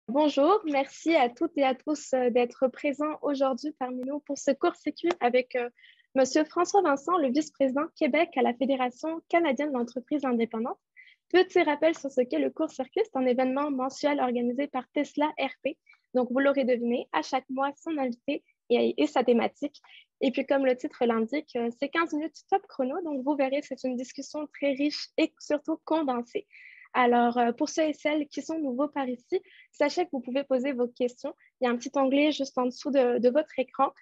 Bonjour, merci à toutes et à tous d'être présents aujourd'hui parmi nous pour ce court-circuit avec Monsieur François Vincent, le vice-président Québec à la Fédération canadienne d'entreprises indépendantes. Petit rappel sur ce qu'est le court-circuit, c'est un événement mensuel organisé par Tesla RP. Donc, vous l'aurez deviné, à chaque mois, son invité et sa thématique. Et puis, comme le titre l'indique, c'est 15 minutes top chrono. Donc, vous verrez, c'est une discussion très riche et surtout condensée. Alors, pour ceux et celles qui sont nouveaux par ici, sachez que vous pouvez poser vos questions. Il y a un petit onglet juste en dessous de votre écran.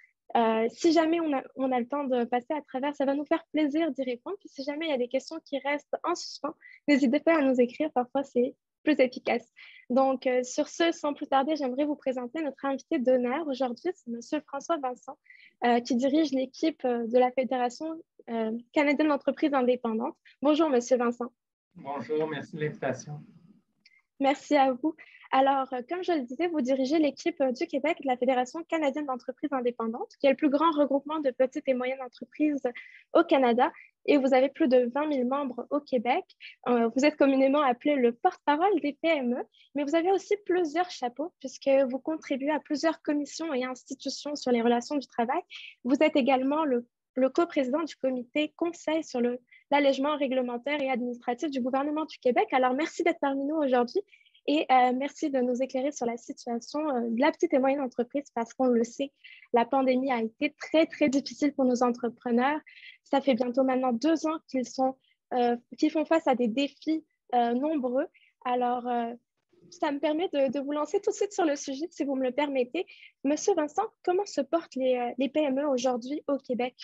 Si jamais on a le temps de passer à travers, ça va nous faire plaisir d'y répondre. Puis si jamais il y a des questions qui restent en suspens, n'hésitez pas à nous écrire. Parfois, c'est plus efficace. Donc, sur ce, sans plus tarder, j'aimerais vous présenter notre invité d'honneur aujourd'hui. C'est Monsieur François Vincent, qui dirige l'équipe de la Fédération canadienne d'entreprises indépendantes. Bonjour, Monsieur Vincent. Bonjour, merci de l'invitation. Merci à vous. Alors, comme je le disais, vous dirigez l'équipe du Québec de la Fédération canadienne d'entreprises indépendantes, qui est le plus grand regroupement de petites et moyennes entreprises au Canada, et vous avez plus de 20 000 membres au Québec. Vous êtes communément appelé le porte-parole des PME, mais vous avez aussi plusieurs chapeaux, puisque vous contribuez à plusieurs commissions et institutions sur les relations du travail. Vous êtes également le coprésident du comité conseil sur l'allègement réglementaire et administratif du gouvernement du Québec. Alors, merci d'être parmi nous aujourd'hui et merci de nous éclairer sur la situation de la petite et moyenne entreprise parce qu'on le sait, la pandémie a été très, très difficile pour nos entrepreneurs. Ça fait bientôt maintenant 2 ans qu'ils font face à des défis nombreux. Alors, ça me permet de vous lancer tout de suite sur le sujet, si vous me le permettez. Monsieur Vincent, comment se portent les PME aujourd'hui au Québec?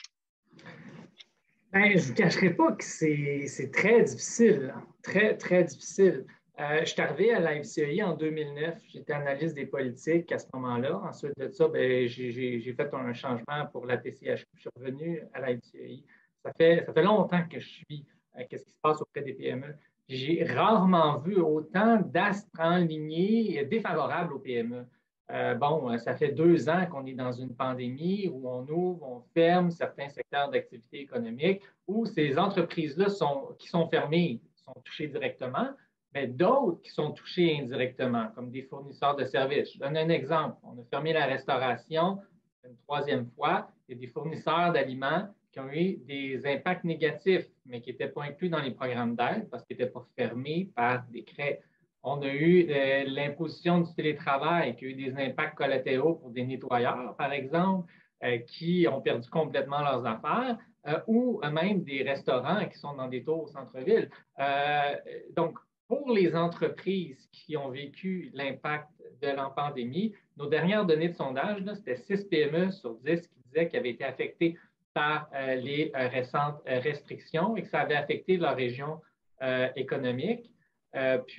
Ben, je ne vous cacherai pas que c'est très difficile, très, très difficile. Je suis arrivé à la FCI en 2009. J'étais analyste des politiques à ce moment-là. Ensuite de ça, ben, j'ai fait un changement pour la TCHQ. Je suis revenu à la FCI. Ça fait longtemps que je suis. Qu'est-ce qui se passe auprès des PME? J'ai rarement vu autant d'astres enlignés défavorables aux PME. Ça fait 2 ans qu'on est dans une pandémie où on ouvre, on ferme certains secteurs d'activité économique, où ces entreprises-là qui sont fermées sont touchées directement, mais d'autres qui sont touchées indirectement, comme des fournisseurs de services. Je donne un exemple. On a fermé la restauration une troisième fois. Il y a des fournisseurs d'aliments qui ont eu des impacts négatifs, mais qui n'étaient pas inclus dans les programmes d'aide parce qu'ils n'étaient pas fermés par décret. On a eu l'imposition du télétravail qui a eu des impacts collatéraux pour des nettoyeurs, par exemple, qui ont perdu complètement leurs affaires, ou même des restaurants qui sont dans des tours au centre-ville. Donc, pour les entreprises qui ont vécu l'impact de la pandémie, nos dernières données de sondage, c'était 6 PME sur 10 qui disaient qu'ils avaient été affectés par les récentes restrictions et que ça avait affecté leur région économique.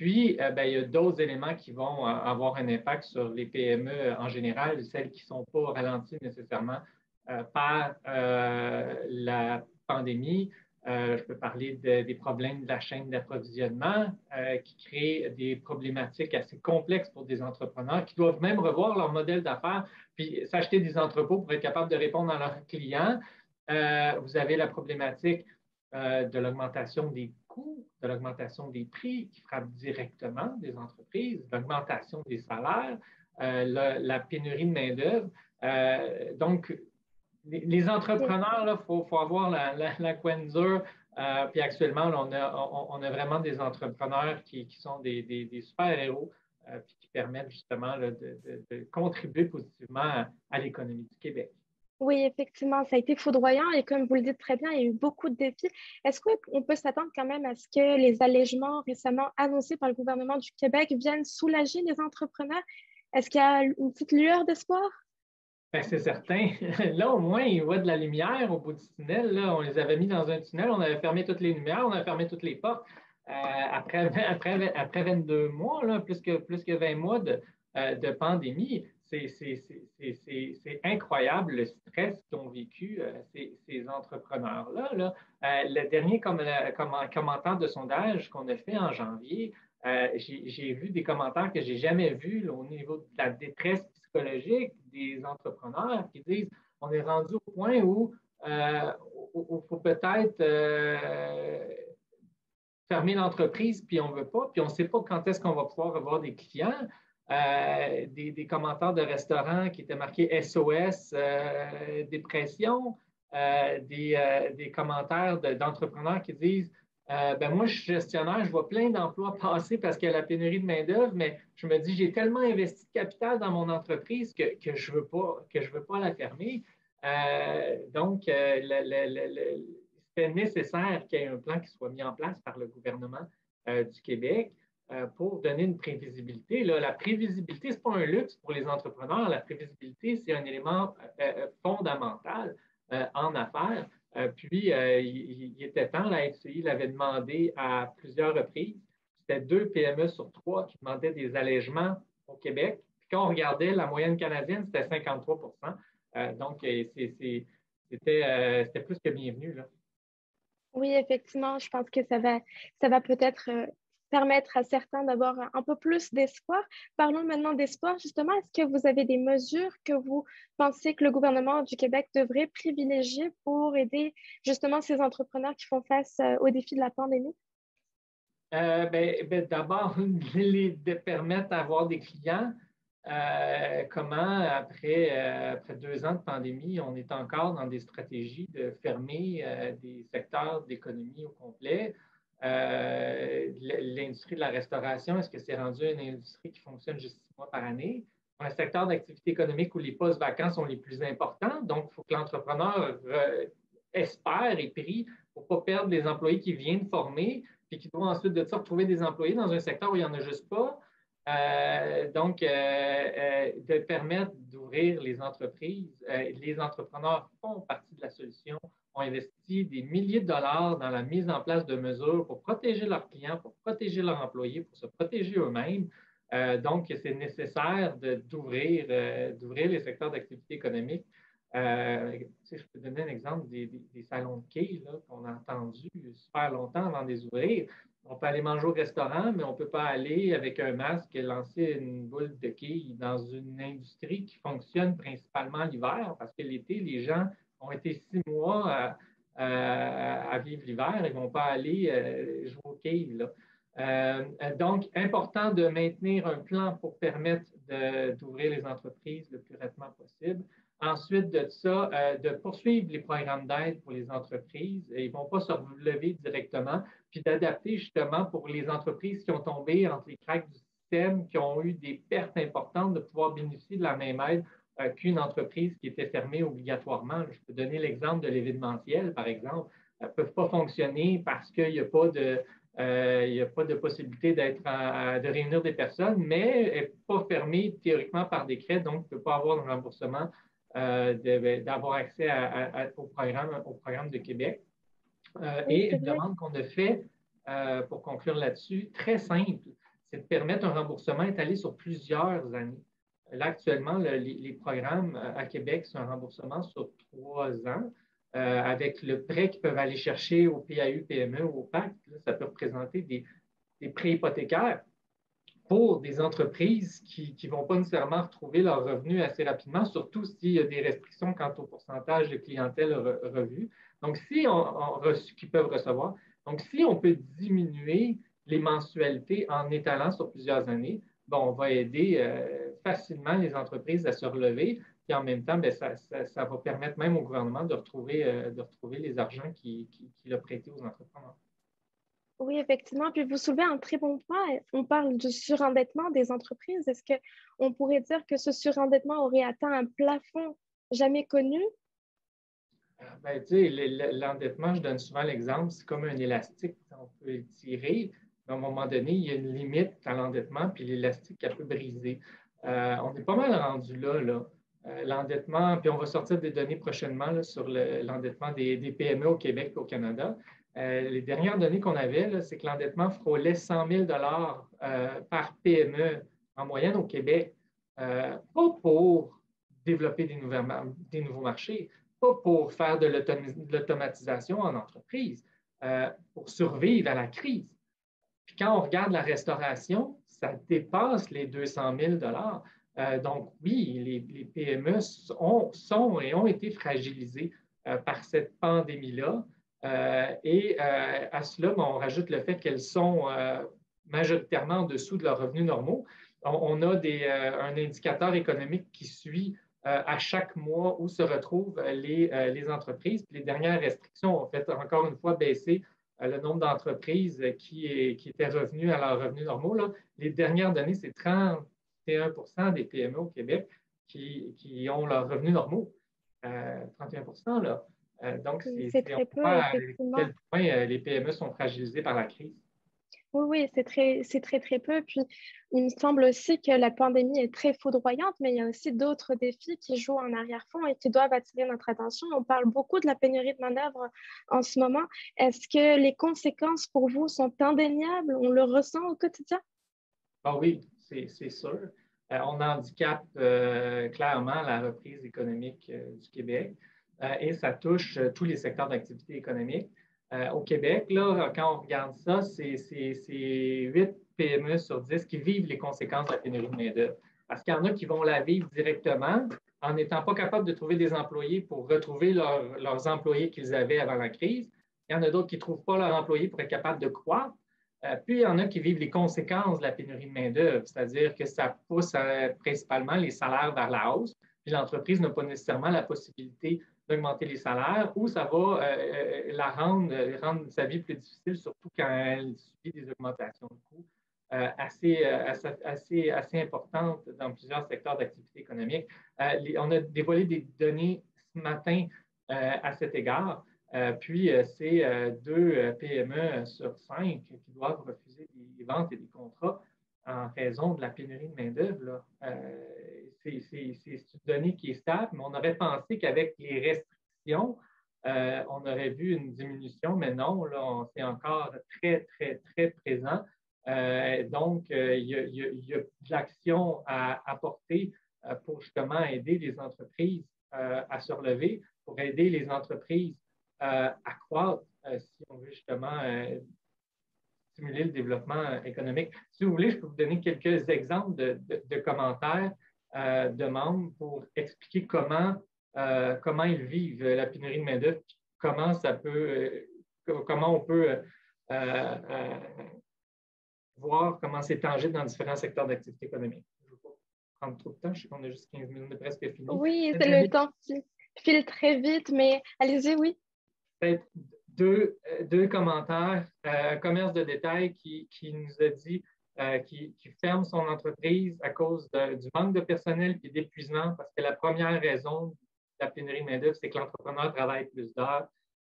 Il y a d'autres éléments qui vont avoir un impact sur les PME en général, celles qui ne sont pas ralenties nécessairement par la pandémie. Je peux parler des problèmes de la chaîne d'approvisionnement qui créent des problématiques assez complexes pour des entrepreneurs qui doivent même revoir leur modèle d'affaires puis s'acheter des entrepôts pour être capables de répondre à leurs clients. Vous avez la problématique de l'augmentation des coûts, de l'augmentation des prix qui frappe directement des entreprises, l'augmentation des salaires, la pénurie de main-d'œuvre. Donc, les entrepreneurs, il faut avoir la coin dure. Puis actuellement, là, on a vraiment des entrepreneurs qui sont des super-héros puis qui permettent justement là, de contribuer positivement à l'économie du Québec. Oui, effectivement, ça a été foudroyant et comme vous le dites très bien, il y a eu beaucoup de défis. Est-ce qu'on peut s'attendre quand même à ce que les allègements récemment annoncés par le gouvernement du Québec viennent soulager les entrepreneurs? Est-ce qu'il y a une petite lueur d'espoir? Ben, c'est certain. Là, au moins, ils voient de la lumière au bout du tunnel. Là. On les avait mis dans un tunnel, on avait fermé toutes les lumières, on avait fermé toutes les portes. Après 22 mois, là, plus que 20 mois de pandémie, c'est incroyable le stress qu'ont vécu ces entrepreneurs-là. Là. Le dernier commentaire de sondage qu'on a fait en janvier, j'ai vu des commentaires que je n'ai jamais vus là, au niveau de la détresse psychologique des entrepreneurs qui disent on est rendu au point où il faut peut-être fermer l'entreprise, puis on ne veut pas, puis on ne sait pas quand est-ce qu'on va pouvoir avoir des clients. des commentaires de restaurants qui étaient marqués SOS, dépression, des commentaires d'entrepreneurs qui disent ben moi, je suis gestionnaire, je vois plein d'emplois passer parce qu'il y a la pénurie de main-d'œuvre, mais je me dis, j'ai tellement investi de capital dans mon entreprise que je veux pas la fermer. C'était nécessaire qu'il y ait un plan qui soit mis en place par le gouvernement du Québec pour donner une prévisibilité. Là, la prévisibilité, ce n'est pas un luxe pour les entrepreneurs. La prévisibilité, c'est un élément fondamental en affaires. Il était temps, la FCI l'avait demandé à plusieurs reprises. C'était 2 PME sur 3 qui demandaient des allègements au Québec. Puis quand on regardait la moyenne canadienne, c'était 53 c'était plus que bienvenu, là. Oui, effectivement, je pense que ça va peut-être permettre à certains d'avoir un peu plus d'espoir. Parlons maintenant d'espoir. Justement, est-ce que vous avez des mesures que vous pensez que le gouvernement du Québec devrait privilégier pour aider justement ces entrepreneurs qui font face aux défis de la pandémie? D'abord, de permettre d'avoir des clients. Comment, après 2 ans de pandémie, on est encore dans des stratégies de fermer des secteurs d'économie au complet. L'industrie de la restauration, est-ce que c'est rendu une industrie qui fonctionne juste 6 mois par année? Un secteur d'activité économique où les postes vacants sont les plus importants, donc il faut que l'entrepreneur espère et prie pour ne pas perdre les employés qu'il vient de former, puis qui doit ensuite de ça retrouver des employés dans un secteur où il n'y en a juste pas. De permettre d'ouvrir les entreprises. Les entrepreneurs font partie de la solution, ont investi des milliers de dollars dans la mise en place de mesures pour protéger leurs clients, pour protéger leurs employés, pour se protéger eux-mêmes. Donc, c'est nécessaire d'ouvrir les secteurs d'activité économique. Je peux donner un exemple des salons de quai qu'on a entendus super longtemps avant de les ouvrir. On peut aller manger au restaurant, mais on ne peut pas aller avec un masque et lancer une boule de quilles dans une industrie qui fonctionne principalement l'hiver, parce que l'été, les gens ont été 6 mois à vivre l'hiver, ils ne vont pas aller jouer aux quilles. Donc, important de maintenir un plan pour permettre d'ouvrir les entreprises le plus rapidement possible. Ensuite de ça, de poursuivre les programmes d'aide pour les entreprises. Ils ne vont pas se relever directement, puis d'adapter justement pour les entreprises qui ont tombé entre les craques du système, qui ont eu des pertes importantes, de pouvoir bénéficier de la même aide qu'une entreprise qui était fermée obligatoirement. Je peux donner l'exemple de l'événementiel, par exemple. Elles ne peuvent pas fonctionner parce qu'il n'y a pas de possibilité de réunir des personnes, mais elle n'est pas fermée théoriquement par décret, donc ne peut pas avoir de remboursement d'avoir accès au programme de Québec. Et une demande qu'on a fait, pour conclure là-dessus, très simple, c'est de permettre un remboursement étalé sur plusieurs années. Là, actuellement, les programmes à Québec, c'est un remboursement sur 3 ans. Avec le prêt qu'ils peuvent aller chercher au PAU, PME ou au PAC, là, ça peut représenter des prêts hypothécaires pour des entreprises qui ne vont pas nécessairement retrouver leurs revenus assez rapidement, surtout s'il y a des restrictions quant au pourcentage de clientèle revue. Donc, qu'ils peuvent recevoir. Donc, si on peut diminuer les mensualités en étalant sur plusieurs années, bon, on va aider facilement les entreprises à se relever. Puis en même temps, ça va permettre même au gouvernement de retrouver les argents qu'il a prêtés aux entrepreneurs. Oui, effectivement. Puis vous soulevez un très bon point. On parle du surendettement des entreprises. Est-ce qu'on pourrait dire que ce surendettement aurait atteint un plafond jamais connu? L'endettement, je donne souvent l'exemple, c'est comme un élastique. On peut le tirer, mais à un moment donné, il y a une limite à l'endettement, puis l'élastique, elle peut briser. On est pas mal rendu là. L'endettement, puis on va sortir des données prochainement là, sur l'endettement des PME au Québec et au Canada. Les dernières données qu'on avait, c'est que l'endettement frôlait 100 000 par PME en moyenne au Québec, pas pour développer des nouveaux marchés, pas pour faire de l'automatisation en entreprise, pour survivre à la crise. Puis quand on regarde la restauration, ça dépasse les 200 000 donc oui, les PME sont et ont été fragilisées par cette pandémie-là. À cela, on rajoute le fait qu'elles sont majoritairement en dessous de leurs revenus normaux. On a un indicateur économique qui suit à chaque mois où se retrouvent les entreprises. Puis les dernières restrictions ont fait encore une fois baisser le nombre d'entreprises qui étaient revenues à leurs revenus normaux. Là. Les dernières données, c'est 31 des PME au Québec qui ont leurs revenus normaux. 31 là. Donc, C'est très on peu, voit à effectivement. quel point les PME sont fragilisées par la crise. Oui, oui, c'est très, très peu. Puis, il me semble aussi que la pandémie est très foudroyante, mais il y a aussi d'autres défis qui jouent en arrière-fond et qui doivent attirer notre attention. On parle beaucoup de la pénurie de main-d'œuvre en ce moment. Est-ce que les conséquences pour vous sont indéniables? On le ressent au quotidien? Ah oui, c'est sûr. On handicape clairement la reprise économique du Québec et ça touche tous les secteurs d'activité économique. Au Québec, là, quand on regarde ça, c'est 8 PME sur 10 qui vivent les conséquences de la pénurie de main-d'œuvre. Parce qu'il y en a qui vont la vivre directement en n'étant pas capables de trouver des employés pour retrouver leurs employés qu'ils avaient avant la crise. Il y en a d'autres qui ne trouvent pas leurs employés pour être capables de croître. Puis, il y en a qui vivent les conséquences de la pénurie de main-d'œuvre, c'est-à-dire que ça pousse principalement les salaires vers la hausse, puis l'entreprise n'a pas nécessairement la possibilité d'augmenter les salaires ou ça va rendre sa vie plus difficile, surtout quand elle subit des augmentations de coûts assez importantes dans plusieurs secteurs d'activité économique. On a dévoilé des données ce matin à cet égard. Puis, c'est 2 PME sur 5 qui doivent refuser des ventes et des contrats en raison de la pénurie de main-d'œuvre. C'est une donnée qui est stable, mais on aurait pensé qu'avec les restrictions, on aurait vu une diminution, mais non, là, c'est encore très, très, très présent. Donc, il y a de l'action à apporter pour justement aider les entreprises à se relever, pour aider les entreprises à croître si on veut justement stimuler le développement économique. Si vous voulez, je peux vous donner quelques exemples de commentaires de membres pour expliquer comment ils vivent la pénurie de main-d'œuvre, comment on peut voir comment c'est tangible dans différents secteurs d'activité économique. Je ne veux pas prendre trop de temps, je sais qu'on a juste 15 minutes de presque fini. Oui, c'est le temps qui file très vite, mais allez-y, oui. Peut-être deux commentaires. Commerce de détail qui nous a dit qui ferme son entreprise à cause du manque de personnel et d'épuisement, parce que la première raison de la pénurie de main-d'œuvre, c'est que l'entrepreneur travaille plus d'heures.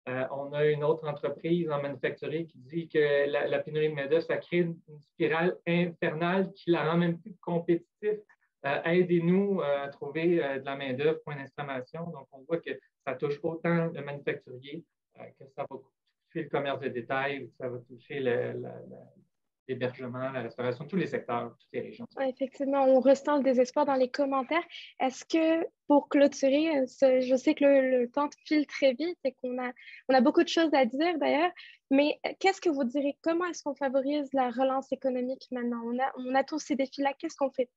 On a une autre entreprise en manufacturier qui dit que la pénurie de main-d'œuvre, ça crée une spirale infernale qui la rend même plus compétitive. Aidez-nous à trouver de la main-d'œuvre, point d'exclamation. Donc, on voit que ça touche autant le manufacturier que ça va toucher le commerce de détail, que ça va toucher l'hébergement, la restauration, tous les secteurs, toutes les régions. Ouais, effectivement, on ressent le désespoir dans les commentaires. Est-ce que, pour clôturer, je sais que le temps file très vite et on a beaucoup de choses à dire d'ailleurs, mais qu'est-ce que vous direz? Comment est-ce qu'on favorise la relance économique maintenant? On a tous ces défis-là. Qu'est-ce qu'on fait?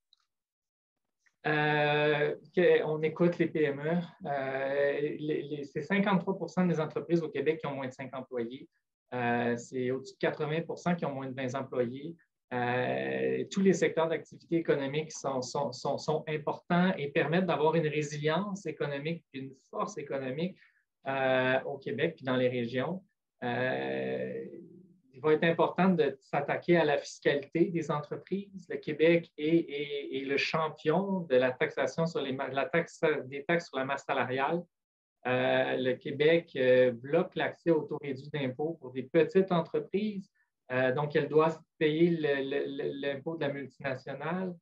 On écoute les PME. C'est 53 des entreprises au Québec qui ont moins de 5 employés. C'est au-dessus de 80 qui ont moins de 20 employés. Tous les secteurs d'activité économique sont importants et permettent d'avoir une résilience économique, une force économique au Québec et dans les régions. Il va être important de s'attaquer à la fiscalité des entreprises. Le Québec est le champion de la taxation sur des taxes sur la masse salariale. Le Québec bloque l'accès au taux réduit d'impôt pour des petites entreprises. Donc, elles doivent payer l'impôt de la multinationale.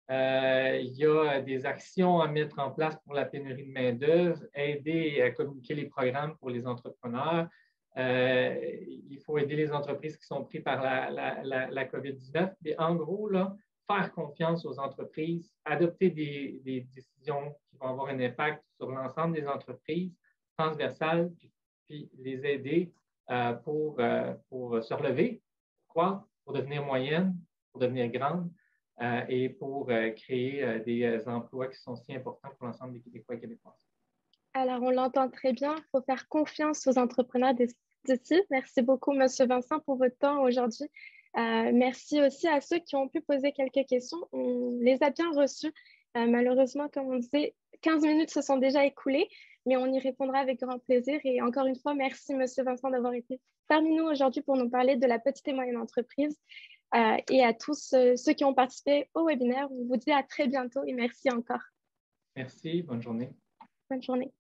Il y a des actions à mettre en place pour la pénurie de main-d'œuvre, aider à communiquer les programmes pour les entrepreneurs. Il faut aider les entreprises qui sont prises par la COVID-19. Mais en gros, là, faire confiance aux entreprises, adopter des décisions qui vont avoir un impact sur l'ensemble des entreprises transversales, puis les aider pour se relever, pour devenir moyenne, pour devenir grande et pour créer des emplois qui sont si importants pour l'ensemble des Québécois et Québécoises. Alors, on l'entend très bien. Il faut faire confiance aux entrepreneurs d'ici. Merci beaucoup, M. Vincent, pour votre temps aujourd'hui. Merci aussi à ceux qui ont pu poser quelques questions. On les a bien reçues. Malheureusement, comme on disait, 15 minutes se sont déjà écoulées, mais on y répondra avec grand plaisir. Et encore une fois, merci, Monsieur Vincent, d'avoir été parmi nous aujourd'hui pour nous parler de la petite et moyenne entreprise. Et à tous ceux qui ont participé au webinaire, on vous dit à très bientôt et merci encore. Merci, bonne journée. Bonne journée.